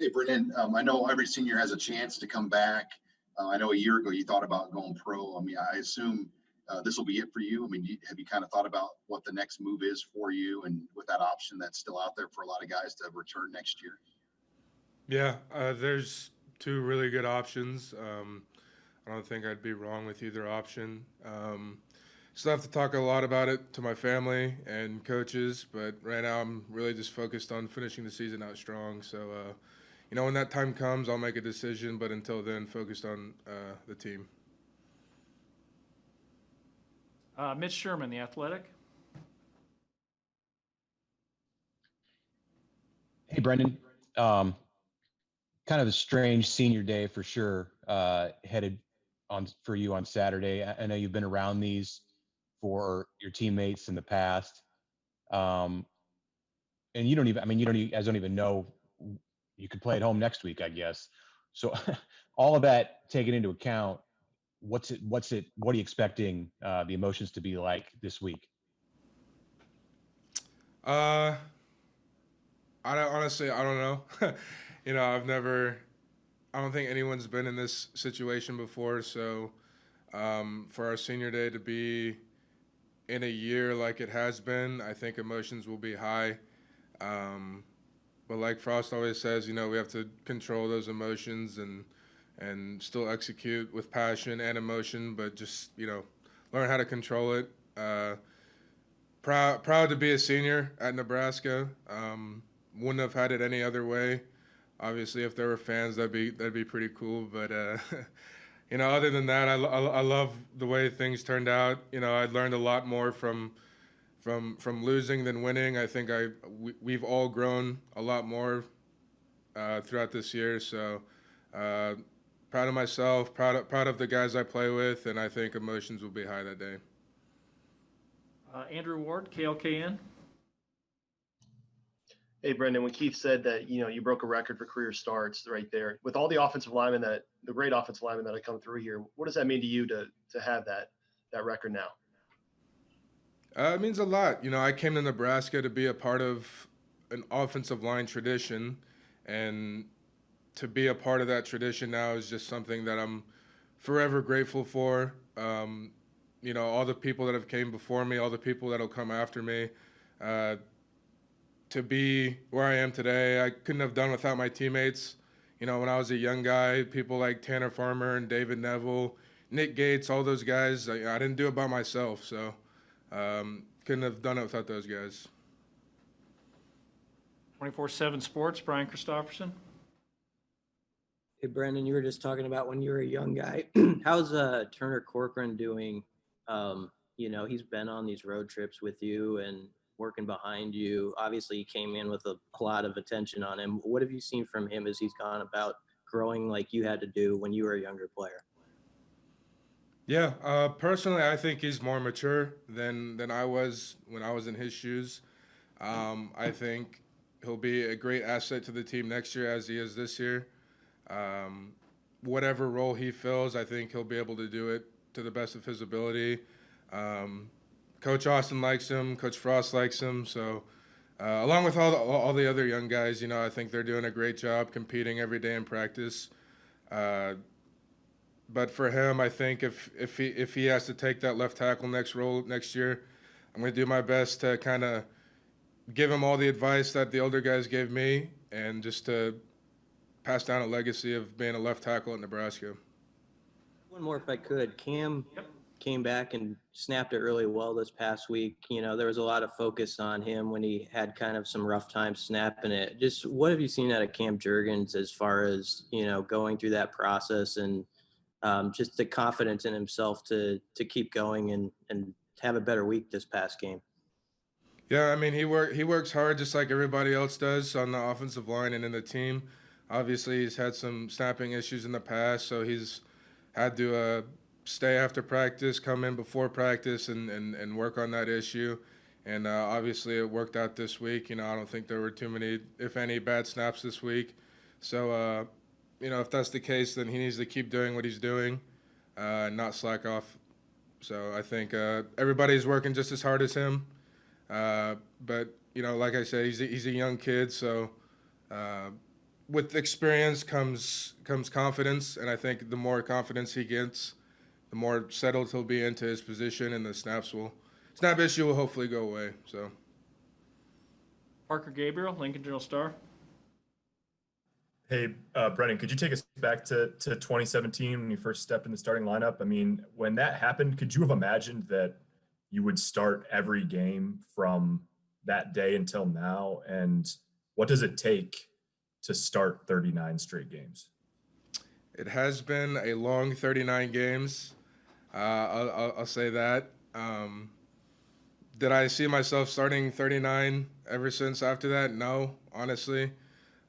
Hey, Brenden, I know every senior has a chance to come back. I know a year ago you thought about going pro. I mean, I assume this will be it for you. I mean, have you kind of thought about what the next move is for you and with that option that's still out there for a lot of guys to return next year? Yeah, there's two really good options. I don't think I'd be wrong with either option. Still have to talk a lot about it to my family and coaches, but right now I'm really just focused on finishing the season out strong. So, when that time comes, I'll make a decision, but until then, focused on the team. Mitch Sherman, The Athletic. Hey, Brendan. Kind of a strange senior day for sure, headed on for you on Saturday. I know you've been around these for your teammates in the past. Um, and you don't even, I mean, you guys don't even know you could play at home next week, I guess. So all of that taken into account, what are you expecting the emotions to be like this week? Uh, honestly, I don't know. I don't think anyone's been in this situation before. So, for our senior day to be in a year like it has been, I think emotions will be high. Um, but like Frost always says, we have to control those emotions and still execute with passion and emotion, but just learn how to control it. Proud to be a senior at Nebraska. Wouldn't have had it any other way. Obviously, if there were fans, that'd be pretty cool. But other than that, I love the way things turned out. I learned a lot more from losing than winning. I think we've all grown a lot more throughout this year. So proud of myself, proud of the guys I play with, and I think emotions will be high that day. Andrew Ward, KLKN. Hey, Brendan, when Keith said that, you broke a record for career starts right there, with all the great offensive linemen that have come through here, what does that mean to you to have that record now? It means a lot. I came to Nebraska to be a part of an offensive line tradition, and to be a part of that tradition now is just something that I'm forever grateful for. All the people that have came before me, all the people that'll come after me. To be where I am today, I couldn't have done without my teammates. When I was a young guy, people like Tanner Farmer and David Neville, Nick Gates, all those guys, I didn't do it by myself. So couldn't have done it without those guys. 24/7 Sports, Brian Christopherson. Hey, Brendan, you were just talking about when you were a young guy. How's Turner Corcoran doing? He's been on these road trips with you and working behind you. Obviously, he came in with a lot of attention on him. What have you seen from him as he's gone about growing like you had to do when you were a younger player? Yeah, personally, I think he's more mature than I was when I was in his shoes. I think he'll be a great asset to the team next year as he is this year. Whatever role he fills, I think he'll be able to do it to the best of his ability. Coach Austin likes him. Coach Frost likes him. So, along with all the other young guys, I think they're doing a great job competing every day in practice. But for him, I think if he has to take that left tackle role next year, I'm going to do my best to kind of give him all the advice that the older guys gave me, and just to pass down a legacy of being a left tackle at Nebraska. One more, if I could. Cam came back and snapped it really well this past week. There was a lot of focus on him when he had kind of some rough time snapping it. Just what have you seen out of Cam Jurgens as far as, going through that process and just the confidence in himself to keep going and have a better week this past game? Yeah, I mean, he works hard just like everybody else does on the offensive line and in the team. Obviously, he's had some snapping issues in the past, so he's had to stay after practice, come in before practice, and work on that issue. And obviously, it worked out this week. I don't think there were too many, if any, bad snaps this week. So, if that's the case, then he needs to keep doing what he's doing, not slack off. So I think everybody's working just as hard as him. But like I said, he's a young kid, so with experience comes confidence, and I think the more confidence he gets, the more settled he'll be into his position, and the snap issue will hopefully go away. So. Parker Gabriel, Lincoln Journal-Star. Hey, Brenden, could you take us back to 2017 when you first stepped in the starting lineup? I mean, when that happened, could you have imagined that you would start every game from that day until now? And what does it take to start 39 straight games? It has been a long 39 games. I'll say that. Did I see myself starting 39 ever since after that? No, honestly.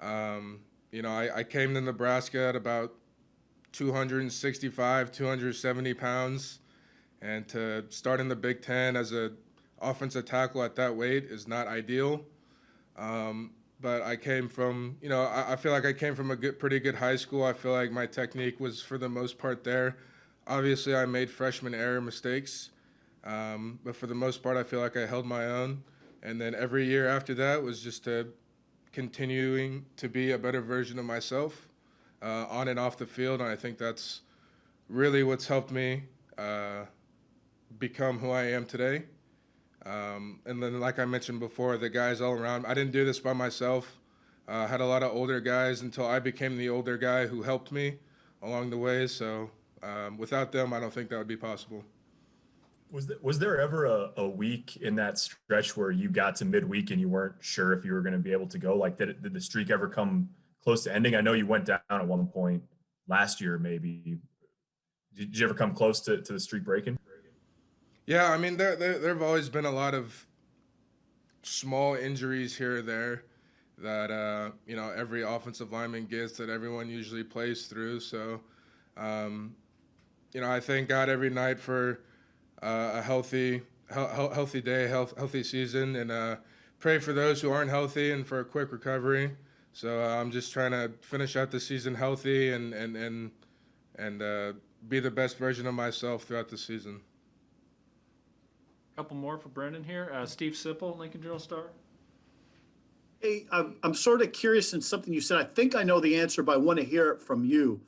I came to Nebraska at about 265, 270 pounds, and to start in the Big Ten as a offensive tackle at that weight is not ideal. But I came from, I feel like I came from a pretty good high school. I feel like my technique was for the most part there. Obviously, I made freshman error mistakes, but for the most part, I feel like I held my own. And then every year after that was just continuing to be a better version of myself on and off the field. And I think that's really what's helped me become who I am today. And then, like I mentioned before, the guys all around. I didn't do this by myself. I had a lot of older guys until I became the older guy who helped me along the way. So without them, I don't think that would be possible. Was there ever a week in that stretch where you got to midweek and you weren't sure if you were going to be able to go? Like, did the streak ever come close to ending? I know you went down at one point last year, maybe. Did you ever come close to the streak breaking? Yeah, I mean, there have always been a lot of small injuries here or there that, every offensive lineman gets, that everyone usually plays through. So, I thank God every night for a healthy day, healthy season, and pray for those who aren't healthy and for a quick recovery. So I'm just trying to finish out the season healthy and be the best version of myself throughout the season. Couple more for Brenden here. Steve Sipple, Lincoln Journal-Star. Hey, I'm sort of curious in something you said. I think I know the answer, but I want to hear it from you.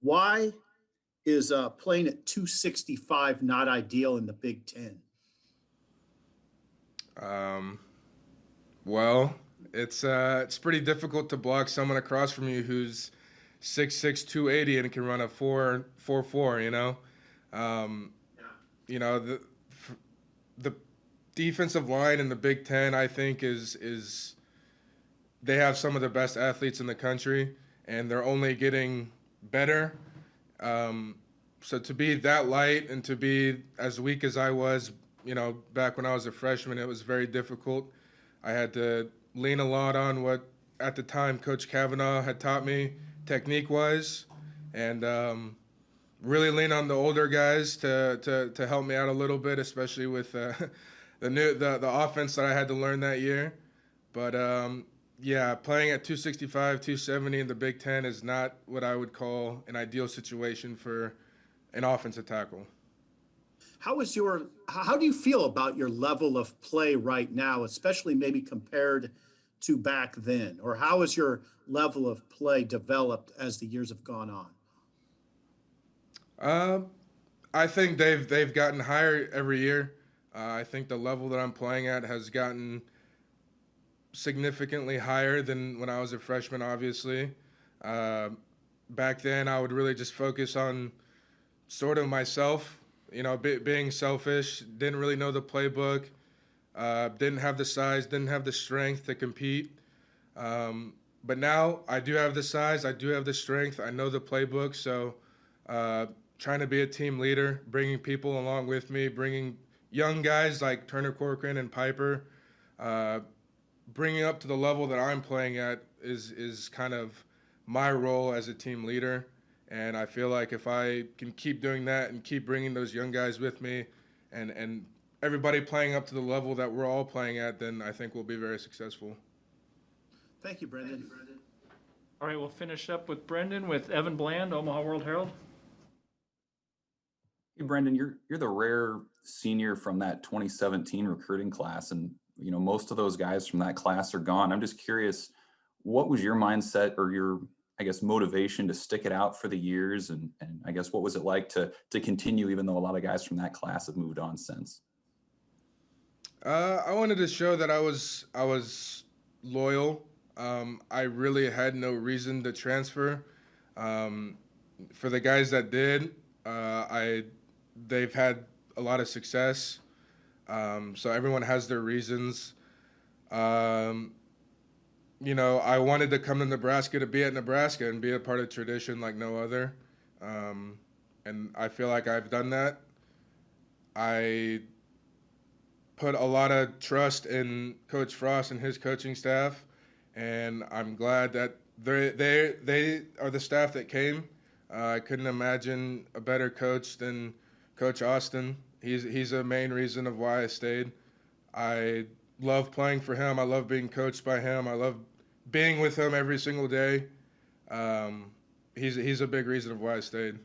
Why is playing at 265 not ideal in the Big Ten? Well, it's pretty difficult to block someone across from you who's 6'6", 280 and can run a 4.44. The defensive line in the Big Ten, I think, is they have some of the best athletes in the country, and they're only getting better. So to be that light and to be as weak as I was, back when I was a freshman, it was very difficult. I had to lean a lot on what, at the time, Coach Kavanaugh had taught me technique-wise, and really lean on the older guys to help me out a little bit, especially with the offense that I had to learn that year. But playing at 265, 270 in the Big Ten is not what I would call an ideal situation for an offensive tackle. How do you feel about your level of play right now, especially maybe compared to back then? Or how has your level of play developed as the years have gone on? I think they've gotten higher every year. I think the level that I'm playing at has gotten significantly higher than when I was a freshman, obviously. Back then, I would really just focus on sort of myself, being selfish, didn't really know the playbook, didn't have the size, didn't have the strength to compete. But now I do have the size, I do have the strength, I know the playbook, so trying to be a team leader, bringing people along with me, bringing young guys like Turner Corcoran and Piper, bringing up to the level that I'm playing at is kind of my role as a team leader. And I feel like if I can keep doing that and keep bringing those young guys with me and everybody playing up to the level that we're all playing at, then I think we'll be very successful. Thank you, Brenden. All right, we'll finish up with Brenden with Evan Bland, Omaha World Herald. Hey, Brenden, you're the rare senior from that 2017 recruiting class, and most of those guys from that class are gone. I'm just curious, what was your mindset or your, I guess, motivation to stick it out for the years? And I guess, what was it like to continue, even though a lot of guys from that class have moved on since? I wanted to show that I was loyal. I really had no reason to transfer. For the guys that did, they've had a lot of success. So everyone has their reasons. You know, I wanted to come to Nebraska to be at Nebraska and be a part of tradition like no other. And I feel like I've done that. I put a lot of trust in Coach Frost and his coaching staff, and I'm glad that they are the staff that came. I couldn't imagine a better coach than Coach Austin. He's a main reason of why I stayed. I love playing for him. I love being coached by him. I love being with him every single day. He's a big reason of why I stayed.